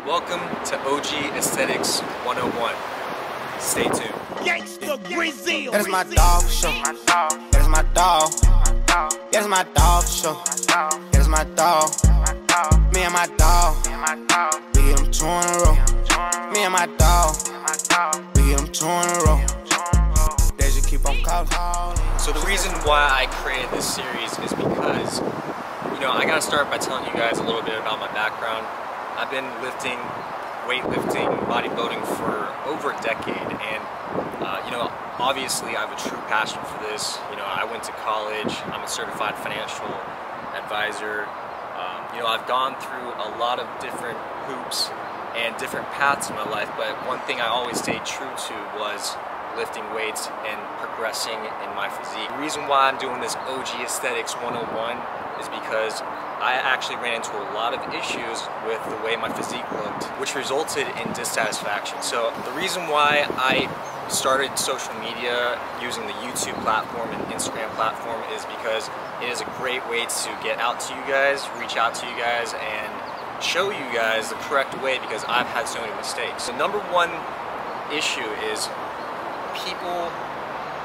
Welcome to OG Aesthetics 101. Stay tuned. That is my dog for sure. That is my dog. That is my dog for sure. That is my dog. Me and my dog. We get them 2 in a row. Me and my dog. We get them 2 in a row. They just keep on calling. So the reason why I created this series is because, I gotta start by telling you guys a little bit about my background. I've been lifting, weightlifting, bodybuilding for over a decade, and obviously I have a true passion for this. I went to college. I'm a certified financial advisor. I've gone through a lot of different hoops and different paths in my life, but one thing I always stayed true to was lifting weights and progressing in my physique. The reason why I'm doing this OG Aesthetics 101 is because I actually ran into a lot of issues with the way my physique looked, which resulted in dissatisfaction. So the reason why I started social media using the YouTube platform and Instagram platform is because it is a great way to get out to you guys, reach out to you guys, and show you guys the correct way, because I've had so many mistakes. The number one issue is people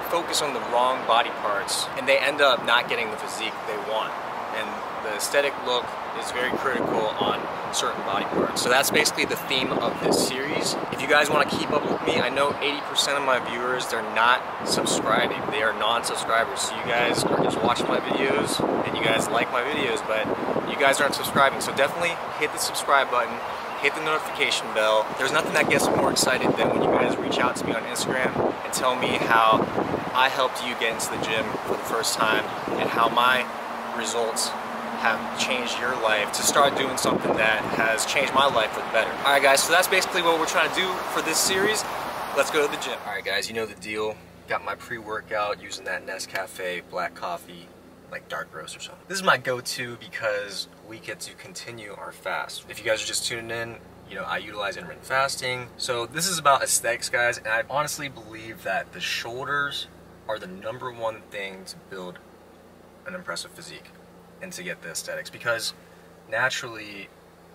focus on the wrong body parts and they end up not getting the physique they want. And the aesthetic look is very critical on certain body parts. So that's basically the theme of this series. If you guys want to keep up with me, I know 80% of my viewers, they're not subscribing. They are non-subscribers. So you guys are just watching my videos and you guys like my videos, but you guys aren't subscribing. So definitely hit the subscribe button, hit the notification bell. There's nothing that gets more excited than when you guys reach out to me on Instagram and tell me how I helped you get into the gym for the first time and how my results have changed your life to start doing something that has changed my life for the better. Alright guys, so that's basically what we're trying to do for this series. Let's go to the gym. Alright guys, you know the deal. Got my pre-workout using that Nescafe black coffee, like dark roast or something. This is my go-to because we get to continue our fast. If you guys are just tuning in, I utilize intermittent fasting. So this is about aesthetics, guys, and I honestly believe that the shoulders are the #1 thing to build an impressive physique and to get the aesthetics, because naturally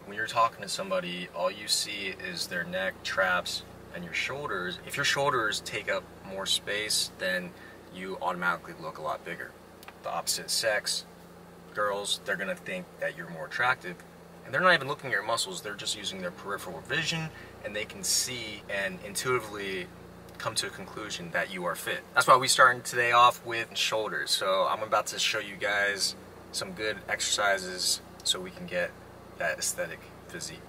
when you're talking to somebody, all you see is their neck, traps, and your shoulders. If your shoulders take up more space, then you automatically look a lot bigger. The opposite sex, girls, they're gonna think that you're more attractive, and they're not even looking at your muscles, they're just using their peripheral vision, and they can see and intuitively come to a conclusion that you are fit. That's why we started today off with shoulders. So I'm about to show you guys some good exercises so we can get that aesthetic physique.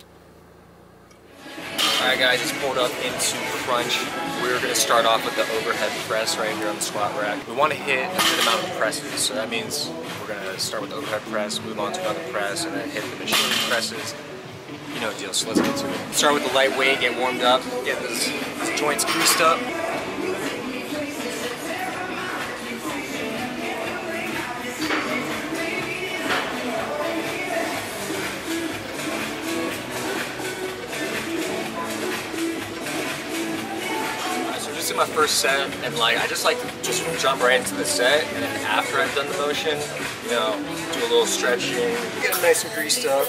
Alright guys, it's pulled up into crunch. We're going to start off with the overhead press right here on the squat rack. We want to hit a good amount of presses, so that means we're going to start with the overhead press, move on to another press, and then hit the machine presses. You know the deal, so let's get to it. Start with the lightweight, get warmed up, get those joints greased up. So just in my first set, and I just like to just jump right into the set, and then after I've done the motion, do a little stretching, get it nice and greased up.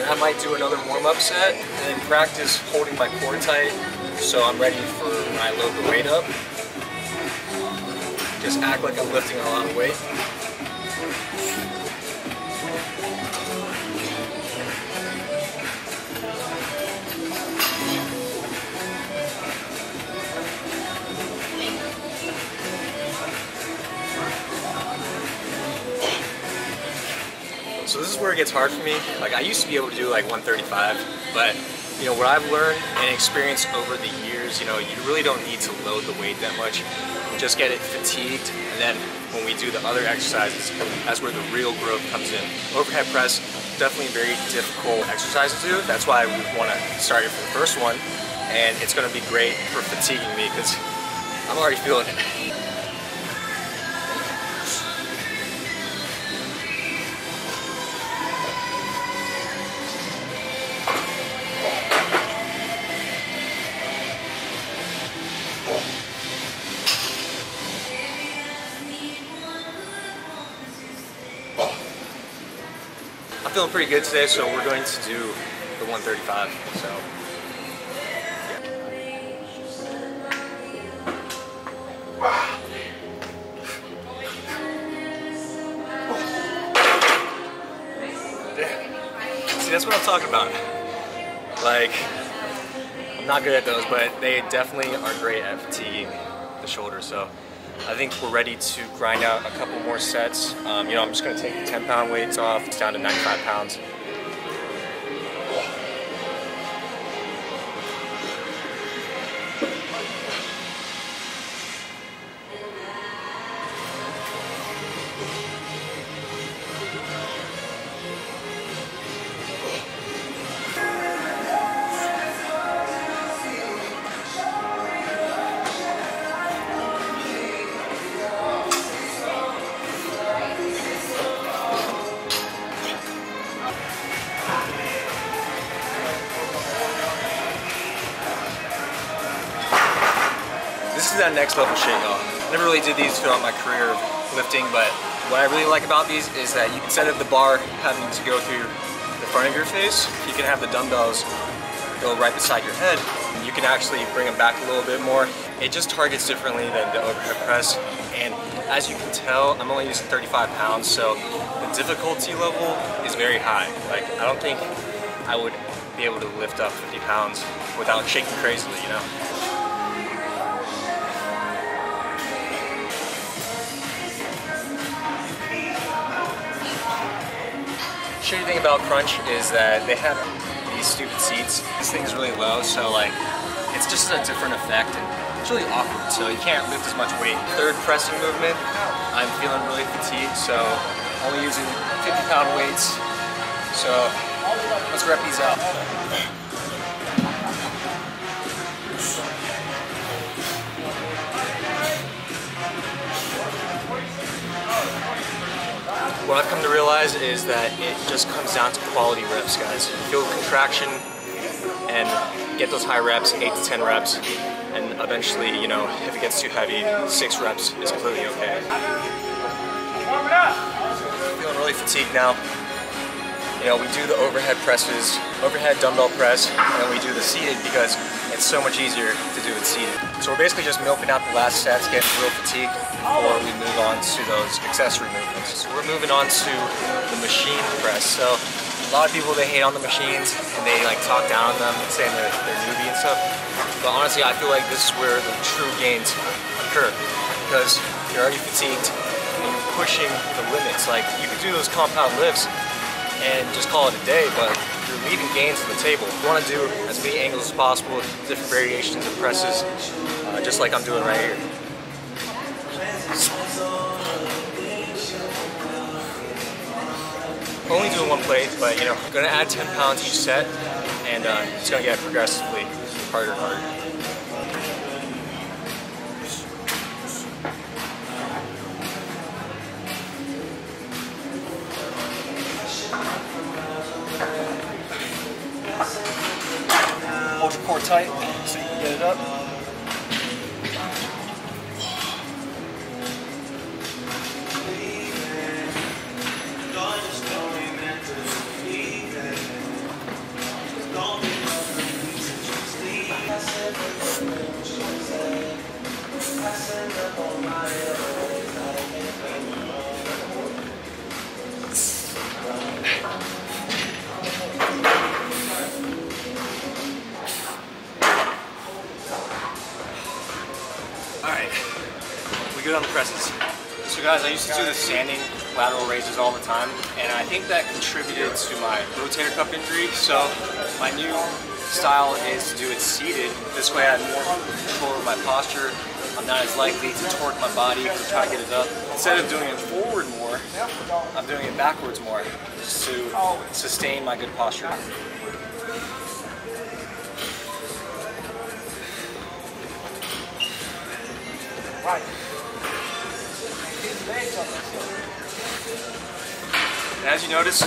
I might do another warm-up set and then practice holding my core tight so I'm ready for when I load the weight up. Just act like I'm lifting a lot of weight. So this is where it gets hard for me. I used to be able to do 135, but what I've learned and experienced over the years, you really don't need to load the weight that much. Just get it fatigued, and then when we do the other exercises, that's where the real growth comes in. Overhead press, definitely a very difficult exercise to do. That's why we want to start it for the first one, and it's going to be great for fatiguing me because I'm already feeling it. I'm feeling pretty good today, so we're going to do the 135. So yeah. See, that's what I'm talking about. Like, I'm not good at those, but they definitely are great at fatiguing the shoulder. So I think we're ready to grind out a couple more sets. You know, I'm just gonna take the 10-pound weights off. It's down to 95 pounds. This is that next level shit, y'all. Never really did these throughout my career of lifting, but what I really like about these is that you can set up the bar having to go through the front of your face. You can have the dumbbells go right beside your head. You can actually bring them back a little bit more. It just targets differently than the overhead press. And as you can tell, I'm only using 35 pounds, so the difficulty level is very high. Like, I don't think I would be able to lift up 50 pounds without shaking crazily, you know? Shitty thing about Crunch is that they have these stupid seats. This thing's really low, so like it's just a different effect and it's really awkward, so you can't lift as much weight. Third pressing movement, I'm feeling really fatigued, so only using 50-pound weights. So let's rep these out. What I've come to realize is that it just comes down to quality reps, guys. Feel contraction and get those high reps, 8 to 10 reps, and eventually, you know, if it gets too heavy, 6 reps is completely okay. Feeling really fatigued now. You know, we do the overhead presses, overhead dumbbell press, and then we do the seated because it's so much easier to do it seated. So we're basically just milking out the last sets, getting real fatigued before we move on to those accessory movements. So we're moving on to the machine press. So a lot of people, they hate on the machines and they like talk down on them, saying they're newbie and stuff. But honestly, I feel like this is where the true gains occur because you're already fatigued and you're pushing the limits. Like, you could do those compound lifts and just call it a day, but you're leaving gains on the table. You want to do as many angles as possible, different variations of presses, just like I'm doing right here. Only doing one plate, but you know, I'm gonna add 10 pounds each set, and it's gonna get progressively harder and harder. Hold your core tight so you can get it up. Alright, we good on the presses. So guys, I used to do the standing lateral raises all the time, and I think that contributed to my rotator cuff injury. So my new style is to do it seated. This way I have more control over my posture. I'm not as likely to torque my body to try to get it up. Instead of doing it forward more, I'm doing it backwards more, just to sustain my good posture. Right. And as you notice,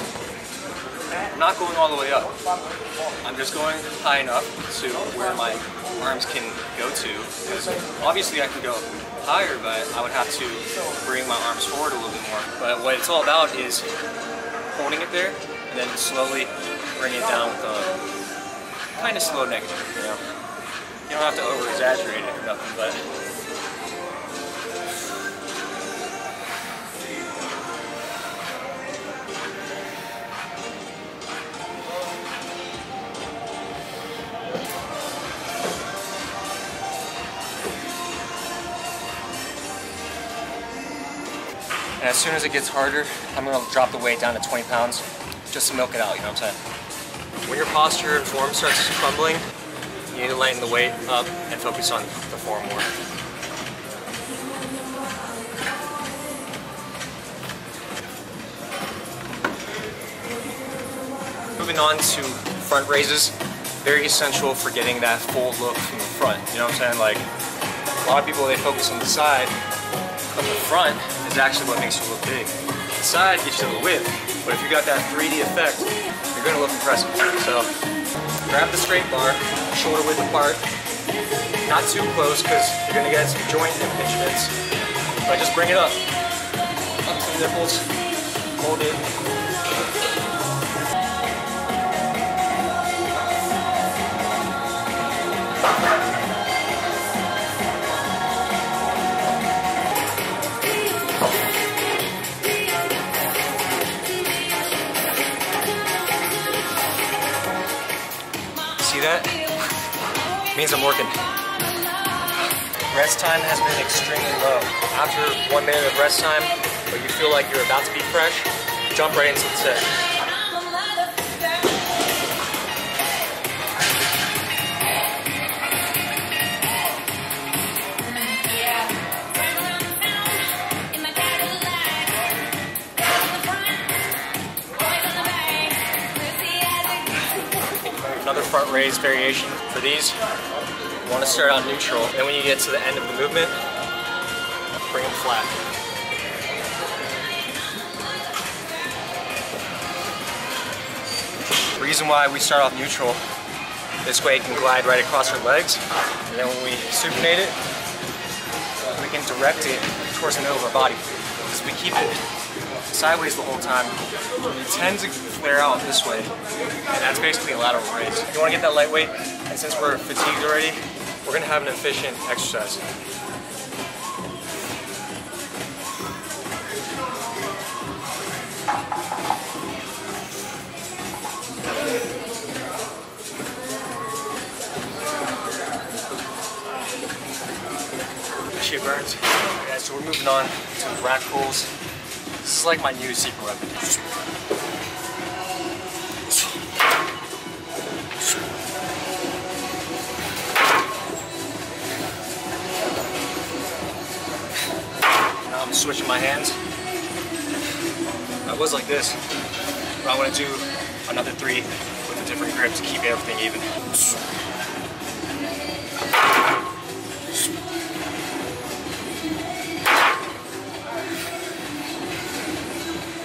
I'm not going all the way up. I'm just going high enough to where my arms can go to, because obviously I can go higher, but I would have to bring my arms forward a little bit more. But what it's all about is holding it there and then slowly bring it down with kind of slow negative, you know. You don't have to over-exaggerate it or nothing, but and as soon as it gets harder, I'm going to drop the weight down to 20 pounds just to milk it out, you know what I'm saying? When your posture and form starts crumbling, you need to lighten the weight up and focus on the form more. Moving on to front raises, very essential for getting that full look from the front, you know what I'm saying? Like, a lot of people, they focus on the side, but the front is actually what makes you look big. The side gets you the width, but if you got that 3D effect, you're gonna look impressive. So, grab the straight bar, shoulder width apart, not too close because you're gonna get some joint impingements, but just bring it up to the nipples, hold it. See that? Means I'm working. Rest time has been extremely low. After 1 minute of rest time, but you feel like you're about to be fresh, jump right into the set. Another front raise variation for these. You want to start out neutral, and when you get to the end of the movement, bring them flat. The reason why we start off neutral, this way it can glide right across our legs, and then when we supinate it, we can direct it towards the middle of our body. Because if we keep it sideways the whole time, you tend to flare out this way, and that's basically a lateral raise. You want to get that lightweight, and since we're fatigued already, we're going to have an efficient exercise. That shit burns. Yeah, so we're moving on to rack pulls. This is like my new secret weapon. Now I'm switching my hands. I was like this, but I want to do another 3 with a different grip to keep everything even.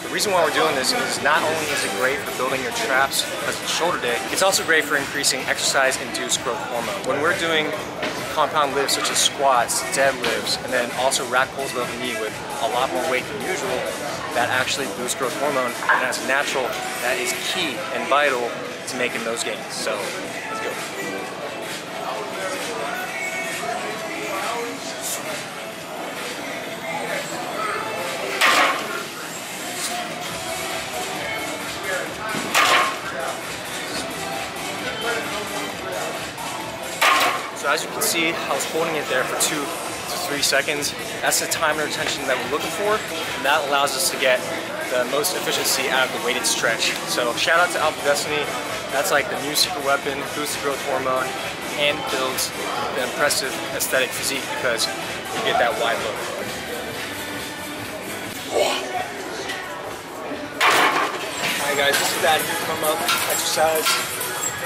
The reason why we're doing this is not only is it great for building your traps because it's shoulder day, it's also great for increasing exercise-induced growth hormone. When we're doing compound lifts such as squats, deadlifts, and then also rack pulls above the knee with a lot more weight than usual, that actually boosts growth hormone, and as natural, that is key and vital to making those gains. So, let's go. So as you can see, I was holding it there for 2 to 3 seconds. That's the time and retention that we're looking for, and that allows us to get the most efficiency out of the weighted stretch. So shout out to Alpha Destiny. That's like the new secret weapon, boosts the growth hormone, and builds the impressive aesthetic physique because you get that wide look. Alright guys, this is that come up exercise,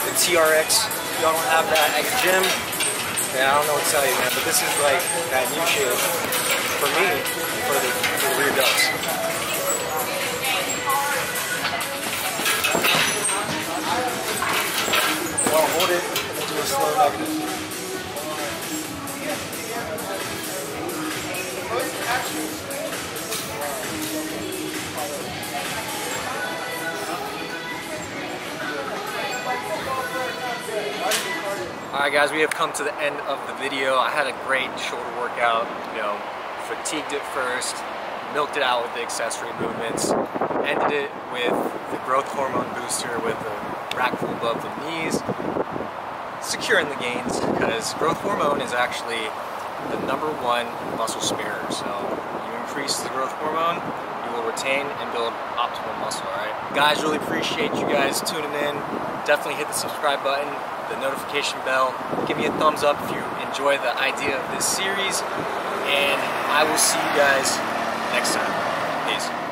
the TRX. If y'all don't have that at your gym, yeah, I don't know what to tell you, man, but this is like that new shit for me, for the rear delts. You want to hold it and do a slow negative. Alright guys, we have come to the end of the video. I had a great shoulder workout, you know, fatigued it first, milked it out with the accessory movements, ended it with the growth hormone booster with a rack full above the knees, securing the gains, because growth hormone is actually the #1 muscle sparer. So you increase the growth hormone, you will retain and build optimal muscle, alright? Guys, really appreciate you guys tuning in. Definitely hit the subscribe button, the notification bell. Give me a thumbs up if you enjoy the idea of this series. And I will see you guys next time. Peace.